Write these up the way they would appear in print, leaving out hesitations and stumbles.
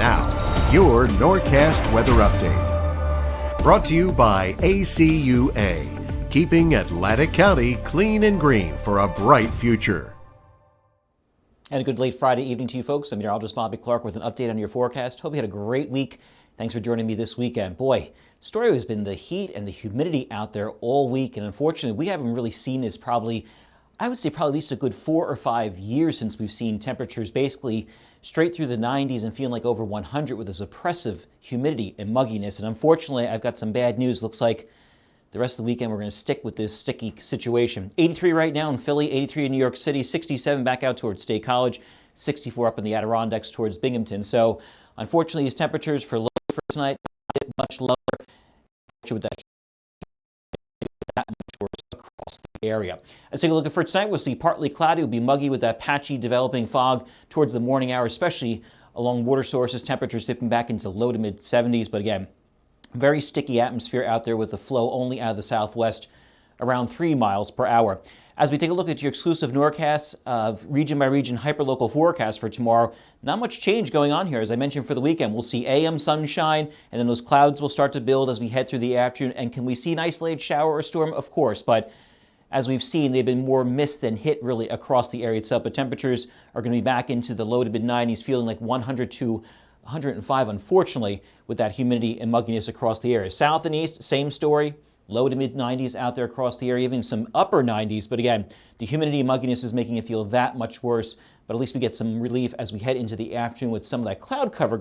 Now, your Norcast weather update. Brought to you by ACUA, keeping Atlantic County clean and green for a bright future. And a good late Friday evening to you folks. I'm Meteorologist Bobby Klark with an update on your forecast. Hope you had a great week. Thanks for joining me this weekend. Boy, the story has been the heat and the humidity out there all week. And unfortunately, we haven't really seen this probably at least a good 4 or 5 years since we've seen temperatures basically straight through the 90s and feeling like over 100 with this oppressive humidity and mugginess. And unfortunately, I've got some bad news. Looks like the rest of the weekend we're going to stick with this sticky situation. 83 right now in Philly, 83 in New York City, 67 back out towards State College, 64 up in the Adirondacks towards Binghamton. So unfortunately, these temperatures for tonight dip much lower. With that much worse across the area. Let's take a look at for tonight. We'll see partly cloudy. It'll be muggy with that patchy developing fog towards the morning hours, especially along water sources. Temperatures dipping back into low to mid 70s. But again, very sticky atmosphere out there with the flow only out of the southwest around 3 miles per hour. As we take a look at your exclusive Norcast region by region hyperlocal forecast for tomorrow, not much change going on here. As I mentioned for the weekend, we'll see AM sunshine and then those clouds will start to build as we head through the afternoon. And can we see an isolated shower or storm? Of course, but as we've seen, they've been more missed than hit really across the area itself. But temperatures are going to be back into the low to mid 90s, feeling like 100 to 105, unfortunately, with that humidity and mugginess across the area. South and east, same story. Low to mid 90s out there across the area, even some upper 90s. But again, the humidity and mugginess is making it feel that much worse. But at least we get some relief as we head into the afternoon with some of that cloud cover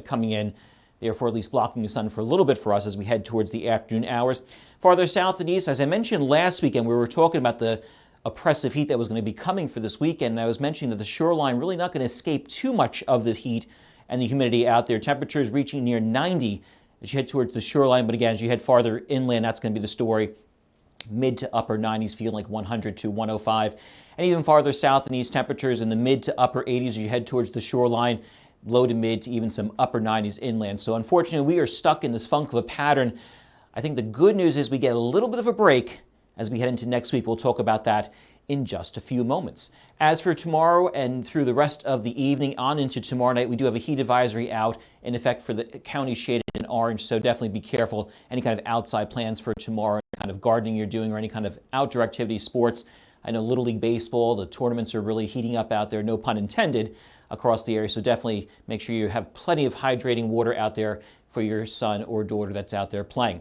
coming in, therefore at least blocking the sun for a little bit for us as we head towards the afternoon hours. Farther south and east, as I mentioned last weekend, we were talking about the oppressive heat that was going to be coming for this weekend. And I was mentioning that the shoreline really not going to escape too much of the heat and the humidity out there. Temperatures reaching near 90 as you head towards the shoreline, but again, as you head farther inland, that's going to be the story. Mid to upper 90s, feeling like 100 to 105. And even farther south and east, temperatures in the mid to upper 80s as you head towards the shoreline, low to mid to even some upper 90s inland. So unfortunately, we are stuck in this funk of a pattern. I think the good news is we get a little bit of a break as we head into next week. We'll talk about that in just a few moments. As for tomorrow and through the rest of the evening on into tomorrow night, we do have a heat advisory out in effect for the county shaded in orange, so definitely be careful. Any kind of outside plans for tomorrow, kind of gardening you're doing or any kind of outdoor activity, sports. I know Little League Baseball, the tournaments are really heating up out there, no pun intended, across the area, so definitely make sure you have plenty of hydrating water out there for your son or daughter that's out there playing.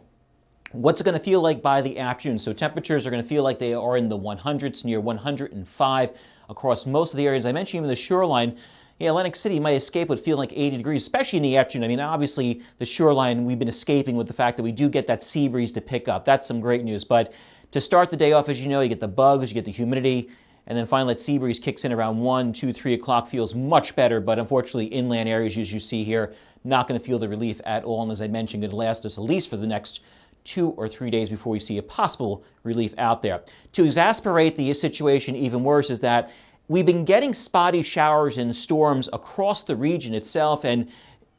What's it going to feel like by the afternoon? So temperatures are going to feel like they are in the 100s, near 105 across most of the areas. I mentioned even the shoreline. Yeah, Atlantic City might escape what feel like 80 degrees, especially in the afternoon. I mean, obviously, the shoreline, we've been escaping with the fact that we do get that sea breeze to pick up. That's some great news. But to start the day off, as you know, you get the bugs, you get the humidity, and then finally that sea breeze kicks in around 1, 2, 3 o'clock, feels much better. But unfortunately, inland areas, as you see here, not going to feel the relief at all. And as I mentioned, going to last us at least for the next 2 or 3 days before we see a possible relief out there. To exasperate the situation even worse is that we've been getting spotty showers and storms across the region itself, and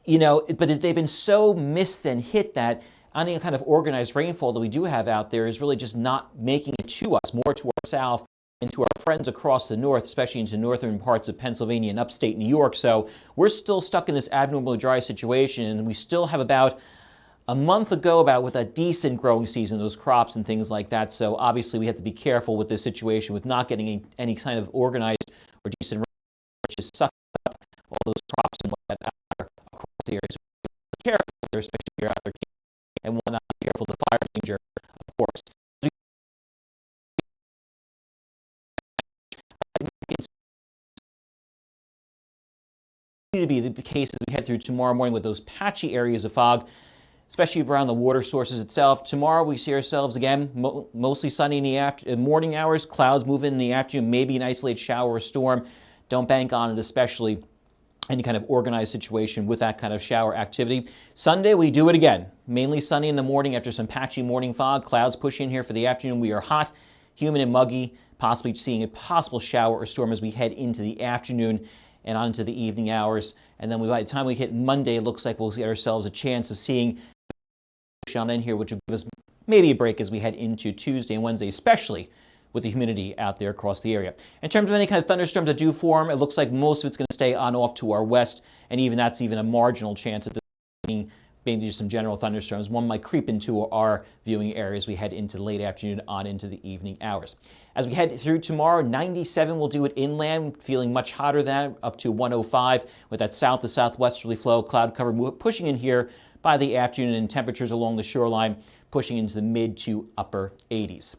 but they've been so missed and hit that any kind of organized rainfall that we do have out there is really just not making it to us, more to our south and to our friends across the north, especially into northern parts of Pennsylvania and upstate New York. So we're still stuck in this abnormally dry situation, and we still have about a month ago with a decent growing season, those crops and things like that. So obviously we have to be careful with this situation with not getting any kind of organized or decent rain, which is sucking up all those crops and whatnot out there across the area. So be careful there, especially if you're out there and whatnot. Be careful the fire danger, of course. To be the case as we head through tomorrow morning with those patchy areas of fog, especially around the water sources itself. Tomorrow we see ourselves again mostly sunny in the morning hours, clouds move in the afternoon, maybe an isolated shower or storm. Don't bank on it, especially any kind of organized situation with that kind of shower activity. Sunday we do it again, mainly sunny in the morning after some patchy morning fog. Clouds push in here for the afternoon. We are hot, humid and muggy, possibly seeing a possible shower or storm as we head into the afternoon and on into the evening hours. And then by the time we hit Monday, it looks like we'll get ourselves a chance of seeing on in here, which will give us maybe a break as we head into Tuesday and Wednesday, especially with the humidity out there across the area. In terms of any kind of thunderstorms that do form, it looks like most of it's going to stay on off to our west, and even that's even a marginal chance at the maybe just some general thunderstorms. One might creep into our viewing area as we head into late afternoon on into the evening hours. As we head through tomorrow, 97 will do it inland, feeling much hotter than up to 105 with that south to southwesterly flow, cloud cover pushing in here by the afternoon, and temperatures along the shoreline pushing into the mid to upper 80s.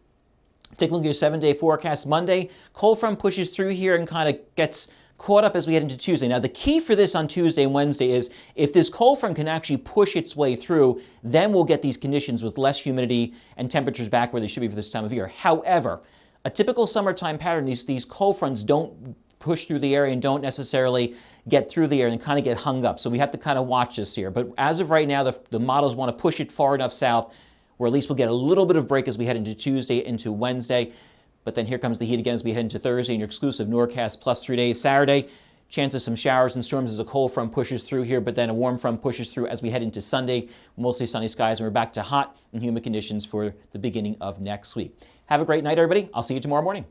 Take a look at your 7-day forecast. Monday, cold front pushes through here and kind of gets caught up as we head into Tuesday. Now, the key for this on Tuesday and Wednesday is if this cold front can actually push its way through, then we'll get these conditions with less humidity and temperatures back where they should be for this time of year. However, a typical summertime pattern, these cold fronts don't push through the area and don't necessarily get through the area and kind of get hung up. So we have to kind of watch this here. But as of right now, the models want to push it far enough south where at least we'll get a little bit of break as we head into Tuesday, into Wednesday. But then here comes the heat again as we head into Thursday and your exclusive Norcast plus 3 days. Saturday, chance of some showers and storms as a cold front pushes through here, but then a warm front pushes through as we head into Sunday. Mostly sunny skies, and we're back to hot and humid conditions for the beginning of next week. Have a great night, everybody. I'll see you tomorrow morning.